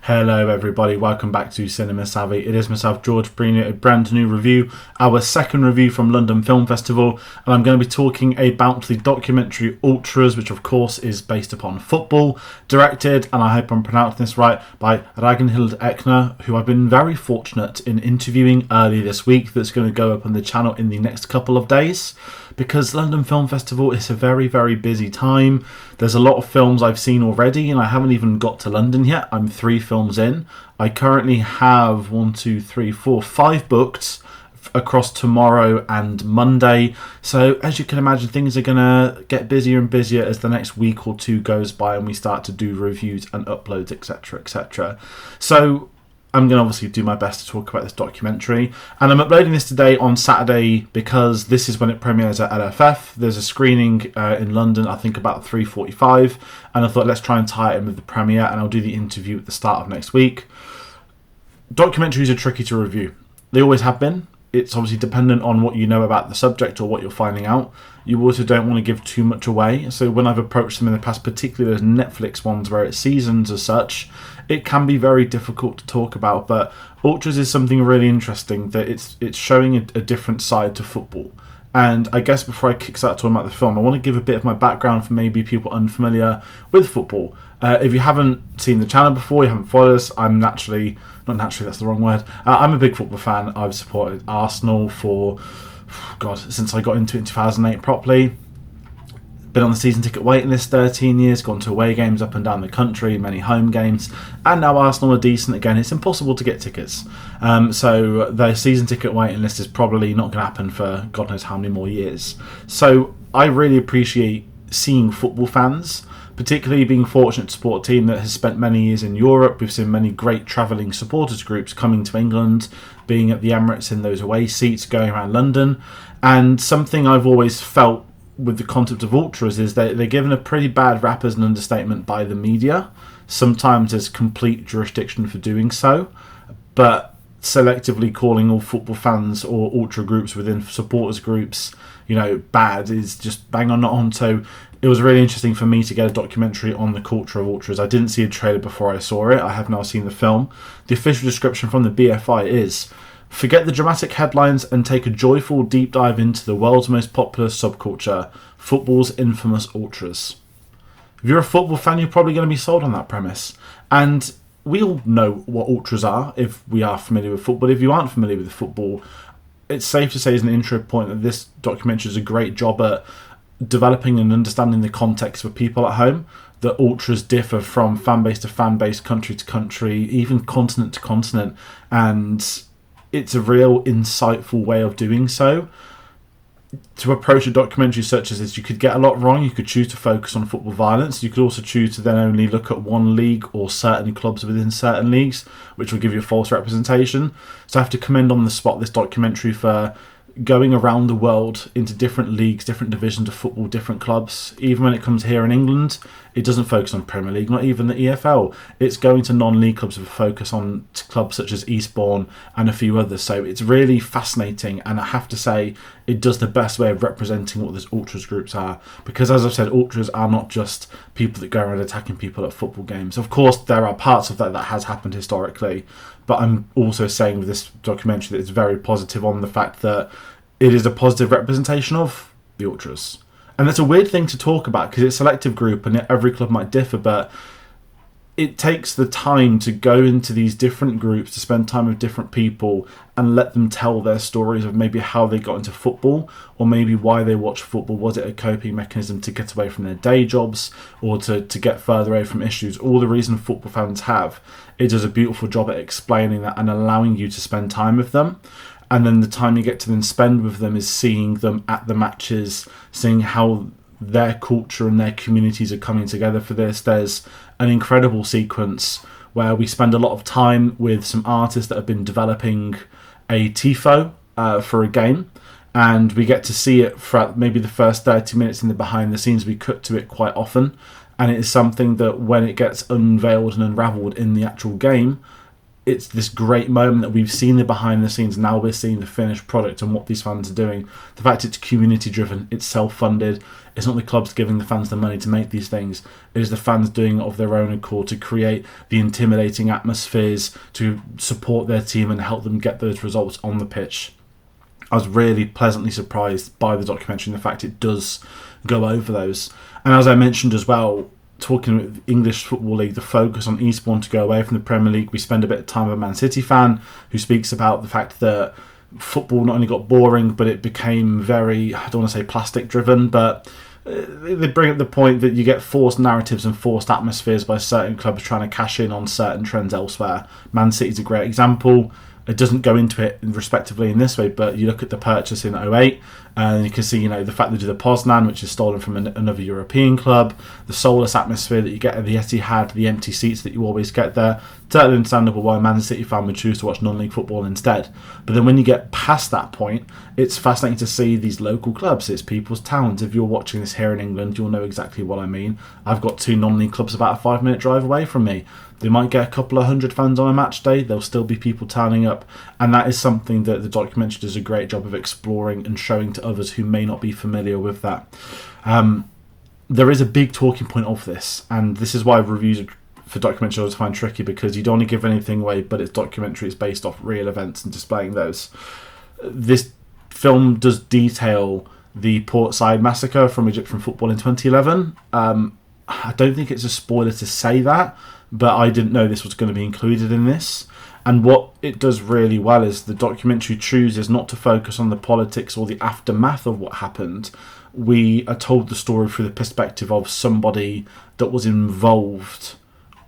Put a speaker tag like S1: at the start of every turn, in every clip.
S1: Hello everybody, welcome back to Cinema Savvy. It is myself, George, bringing you a brand new review, our second review from London Film Festival, and I'm going to be talking about the documentary ULTRAS, which of course is based upon football, directed, and I hope I'm pronouncing this right, by Ragnhild Ekner, who I've been very fortunate in interviewing early this week. That's going to go up on the channel in the next couple of days, because London Film Festival is a very, very busy time. There's a lot of films I've seen already, and I haven't even got to London yet. I'm 3 films in. I currently have 5 booked across tomorrow and Monday. So as you can imagine, things are going to get busier and busier as the next week or two goes by and we start to do reviews and uploads, etc, etc. So I'm going to obviously do my best to talk about this documentary, and I'm uploading this today on Saturday because this is when it premieres at LFF. There's a screening in London, I think about 3:45, and I thought let's try and tie it in with the premiere, and I'll do the interview at the start of next week. Documentaries are tricky to review. They always have been. It's obviously dependent on what you know about the subject or what you're finding out. You also don't want to give too much away. So when I've approached them in the past, particularly those Netflix ones where it's seasons as such, it can be very difficult to talk about. But ULTRAS is something really interesting, that it's showing a different side to football. And I guess before I kickstart talking about the film, I want to give a bit of my background for maybe people unfamiliar with football. If you haven't seen the channel before, you haven't followed us, I'm not naturally, that's the wrong word. I'm a big football fan. I've supported Arsenal for, since I got into it in 2008 properly. Been on the season ticket waiting list 13 years, gone to away games up and down the country, many home games, and now Arsenal are decent again. It's impossible to get tickets. So the season ticket waiting list is probably not going to happen for God knows how many more years. So I really appreciate seeing football fans, particularly being fortunate to support a team that has spent many years in Europe. We've seen many great travelling supporters groups coming to England, being at the Emirates in those away seats, going around London. And something I've always felt with the concept of ULTRAS is they're given a pretty bad rap as an understatement by the media. Sometimes there's complete jurisdiction for doing so, but selectively calling all football fans or ultra groups within supporters groups, bad is just bang on. So it was really interesting for me to get a documentary on the culture of ULTRAS. I didn't see a trailer before I saw it. I have now seen the film. The official description from the BFI is: forget the dramatic headlines and take a joyful deep dive into the world's most popular subculture, football's infamous ULTRAS. If you're a football fan, you're probably going to be sold on that premise. And we all know what ULTRAS are if we are familiar with football. If you aren't familiar with football, it's safe to say as an intro point that this documentary is a great job at developing and understanding the context for people at home. That ULTRAS differ from fan base to fan base, country to country, even continent to continent, and it's a real insightful way of doing so. To approach a documentary such as this, you could get a lot wrong. You could choose to focus on football violence. You could also choose to then only look at one league or certain clubs within certain leagues, which will give you a false representation. So I have to commend on the spot this documentary for going around the world into different leagues, different divisions of football, different clubs. Even when it comes here in England, it doesn't focus on Premier League, not even the EFL. It's going to non-league clubs with a focus on clubs such as Eastbourne and a few others. So it's really fascinating, and I have to say it does the best way of representing what these ULTRAS groups are. Because as I've said, ULTRAS are not just people that go around attacking people at football games. Of course, there are parts of that has happened historically, but I'm also saying with this documentary that it's very positive on the fact that it is a positive representation of the ULTRAS. And that's a weird thing to talk about because it's a selective group and every club might differ, but it takes the time to go into these different groups, to spend time with different people and let them tell their stories of maybe how they got into football, or maybe why they watch football. Was it a coping mechanism to get away from their day jobs, or to get further away from issues? All the reason football fans have. It does a beautiful job at explaining that and allowing you to spend time with them. And then the time you get to then spend with them is seeing them at the matches, seeing how their culture and their communities are coming together for this. There's an incredible sequence where we spend a lot of time with some artists that have been developing a tifo for a game, and we get to see it for maybe the first 30 minutes in the behind the scenes. We cut to it quite often, and it is something that when it gets unveiled and unravelled in the actual game, it's this great moment that we've seen the behind the scenes. Now we're seeing the finished product and what these fans are doing. The fact it's community driven, it's self-funded. It's not the clubs giving the fans the money to make these things. It is the fans doing it of their own accord to create the intimidating atmospheres, to support their team and help them get those results on the pitch. I was really pleasantly surprised by the documentary and the fact it does go over those. And as I mentioned as well, talking with English Football League, the focus on Eastbourne to go away from the Premier League, we spend a bit of time with a Man City fan who speaks about the fact that football not only got boring, but it became very, I don't want to say plastic driven, but they bring up the point that you get forced narratives and forced atmospheres by certain clubs trying to cash in on certain trends elsewhere. Man City's a great example. It doesn't go into it respectively in this way, but you look at the purchase in 2008 and you can see, the fact they do the Poznan, which is stolen from another European club, the soulless atmosphere that you get at the Etihad, the empty seats that you always get there. Totally understandable why a Man City fan would choose to watch non-league football instead. But then when you get past that point, it's fascinating to see these local clubs. It's people's towns. If you're watching this here in England, you'll know exactly what I mean. I've got 2 non-league clubs about a 5-minute drive away from me. They might get a couple of 100 fans on a match day. There'll still be people turning up. And that is something that the documentary does a great job of exploring and showing to others who may not be familiar with that. There is a big talking point of this. And this is why reviews for documentaries I always find tricky, because you don't want to give anything away, but it's documentary. It's based off real events and displaying those. This film does detail the Portside massacre from Egyptian football in 2011. I don't think it's a spoiler to say that, but I didn't know this was going to be included in this. And what it does really well is the documentary chooses not to focus on the politics or the aftermath of what happened. We are told the story through the perspective of somebody that was involved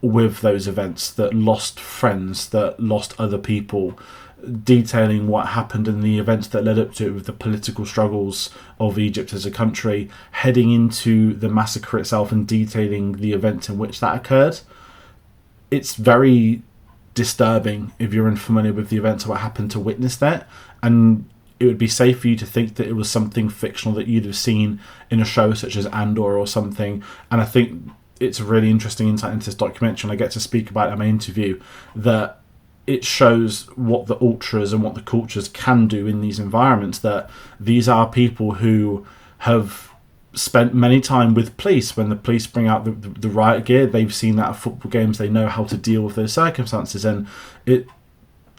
S1: with those events, that lost friends, that lost other people, detailing what happened in the events that led up to it with the political struggles of Egypt as a country, heading into the massacre itself and detailing the events in which that occurred. It's very disturbing if you're unfamiliar with the events of what happened to witness that, and it would be safe for you to think that it was something fictional that you'd have seen in a show such as Andor or something. And I think it's a really interesting insight into this documentary, and I get to speak about it in my interview, that it shows what the ultras and what the cultures can do in these environments, that these are people who have spent many time with police. When the police bring out the riot gear, they've seen that at football games, they know how to deal with those circumstances, and it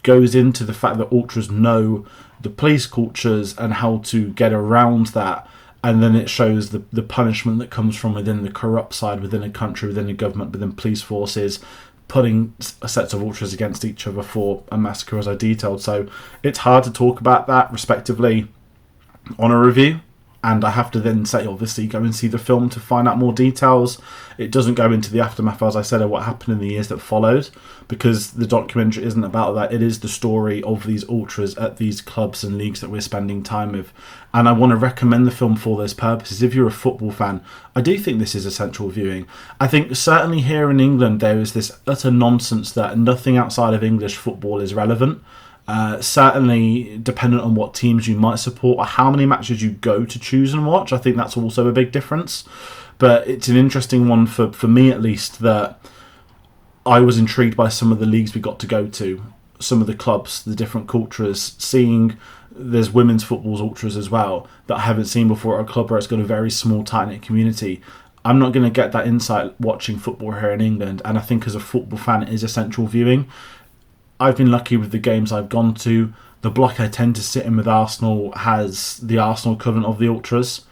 S1: goes into the fact that ultras know the police cultures and how to get around that. And then it shows the punishment that comes from within the corrupt side, within a country, within a government, within police forces, putting sets of ultras against each other for a massacre, as I detailed. So it's hard to talk about that respectively on a review. And I have to then say, obviously, go and see the film to find out more details. It doesn't go into the aftermath, as I said, of what happened in the years that followed, because the documentary isn't about that. It is the story of these ultras at these clubs and leagues that we're spending time with. And I want to recommend the film for those purposes. If you're a football fan, I do think this is essential viewing. I think certainly here in England, there is this utter nonsense that nothing outside of English football is relevant. Certainly dependent on what teams you might support or how many matches you go to choose and watch. I think that's also a big difference. But it's an interesting one for me, at least, that I was intrigued by some of the leagues we got to go to, some of the clubs, the different cultures, seeing there's women's football's ultras as well that I haven't seen before at a club where it's got a very small, tight-knit community. I'm not going to get that insight watching football here in England, and I think as a football fan it is essential viewing. I've been lucky with the games I've gone to. The block I tend to sit in with Arsenal has the Arsenal covenant of the ultras.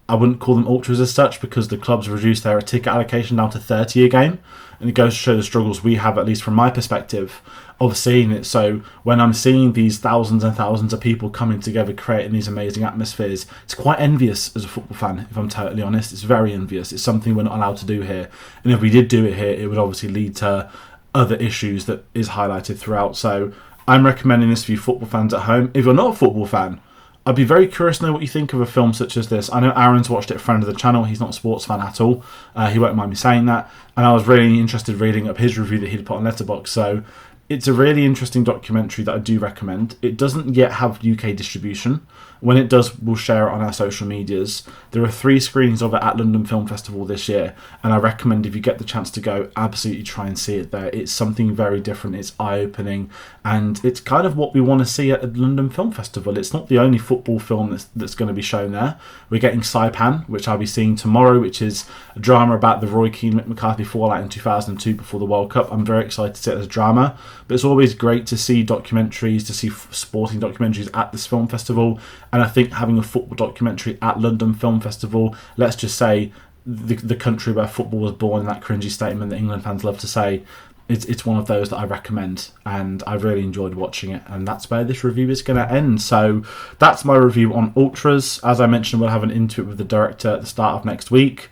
S1: I wouldn't call them ultras as such, because the clubs reduced their ticket allocation down to 30 a game, and it goes to show the struggles we have, at least from my perspective, of seeing it. So when I'm seeing these thousands and thousands of people coming together, creating these amazing atmospheres, it's quite envious as a football fan, if I'm totally honest. It's very envious. It's something we're not allowed to do here, and if we did do it here, it would obviously lead to other issues that is highlighted throughout. So I'm recommending this for you football fans at home. If you're not a football fan, I'd be very curious to know what you think of a film such as this. I know Aaron's watched it, friend of the channel. He's not a sports fan at all. He won't mind me saying that. And I was really interested reading up his review that he'd put on Letterboxd. So It's a really interesting documentary that I do recommend. It doesn't yet have UK distribution. When it does, we'll share it on our social medias. There are 3 screenings of it at London Film Festival this year, and I recommend if you get the chance to go, absolutely try and see it there. It's something very different, it's eye-opening, and it's kind of what we want to see at London Film Festival. It's not the only football film that's going to be shown there. We're getting Saipan, which I'll be seeing tomorrow, which is a drama about the Roy Keane McCarthy fallout in 2002 before the World Cup. I'm very excited to see it as a drama, but it's always great to see documentaries, to see sporting documentaries at this film festival. And I think having a football documentary at London Film Festival, let's just say the country where football was born, in that cringy statement that England fans love to say, it's one of those that I recommend, and I really enjoyed watching it, and that's where this review is going to end. So that's my review on Ultras. As I mentioned, we'll have an into it with the director at the start of next week.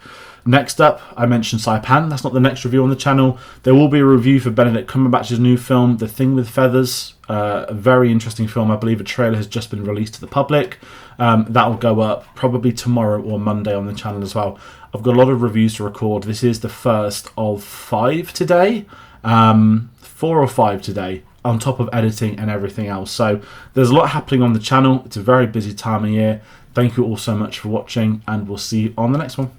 S1: Next up, I mentioned Saipan. That's not the next review on the channel. There will be a review for Benedict Cumberbatch's new film, The Thing with Feathers. A very interesting film. I believe a trailer has just been released to the public. That will go up probably tomorrow or Monday on the channel as well. I've got a lot of reviews to record. This is the first of 5 today. 4 or 5 today, on top of editing and everything else. So there's a lot happening on the channel. It's a very busy time of year. Thank you all so much for watching, and we'll see you on the next one.